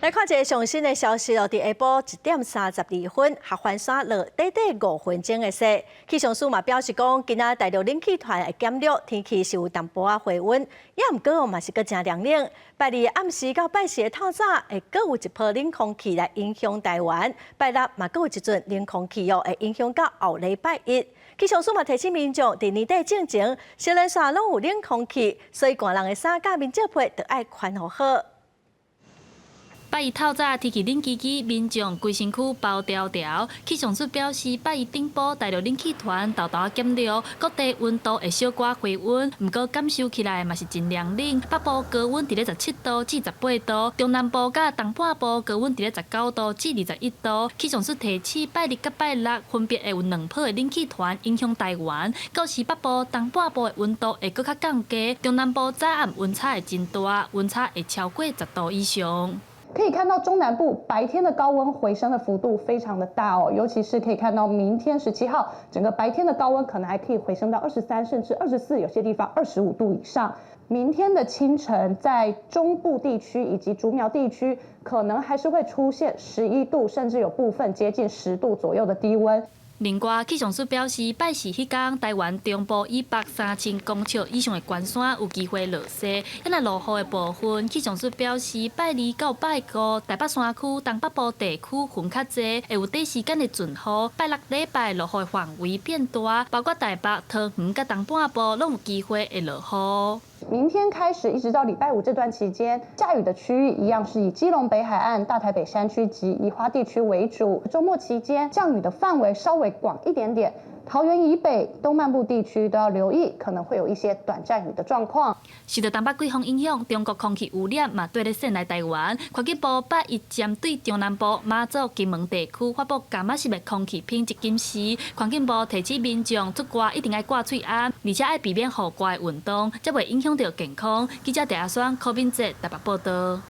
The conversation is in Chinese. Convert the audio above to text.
来看一个上新的消息哦，伫下晡1:32，合欢山落短短5分钟的雪。气象署嘛表示讲，今仔大陆冷气团会减弱，天气是有淡薄仔回温，也毋过嘛是搁真凉冷。拜二暗时到拜四的透早，会搁有一波冷空气来影响台湾。拜六嘛搁有一阵冷空气哦，会影响到后礼拜一。气象署嘛提醒民众，伫年底之前，小人山拢有冷空气，所以寒人的衫甲面罩被着爱穿好好。拜一透早天气冷叽叽，民众规身躯包条条。气象署表示，拜一顶部大陆冷气团豆豆减弱，各地温度会小可回温，不过感受起来嘛是真凉冷。北部高温伫咧17度至18度，中南部甲东半部高温伫咧19度至21度。气象署提醒，拜日甲拜六分别会有2波的冷气团影响台湾，到时北部、东半部的温度会搁较降低，中南部早暗温差会真大，温差会超过10度以上。可以看到中南部白天的高温回升的幅度非常的大哦，尤其是可以看到明天17号，整个白天的高温可能还可以回升到23甚至24，有些地方25度以上。明天的清晨，在中部地区以及竹苗地区，可能还是会出现11度，甚至有部分接近10度左右的低温。另外，气象署表示，拜四迄天，台湾中部以北3000公尺以上的高山有机会落雪。因若落雨的部分，气象署表示，拜二到拜五，台北山区、东北部地区云较济，会有短时间的阵雨。拜六礼拜落雨的范围变大，包括台北、桃园甲东半部拢有机会会落雨。明天开始一直到礼拜五这段期间，下雨的区域一样是以基隆北海岸、大台北山区及宜花地区为主。周末期间降雨的范围稍微广一点点，桃园以北、东半部地区都要留意，可能会有一些短暂雨的状况。受到东北季风影响，中国空气污染嘛对咧渗来台湾。科技部拜一针对中南部、马祖、金门地区发布伽马式的空气品质警示。环境部提醒民众出外一定要挂嘴安，而且要避免户外运动，才袂影响到健康。记者戴阿双、柯敏哲台北报道。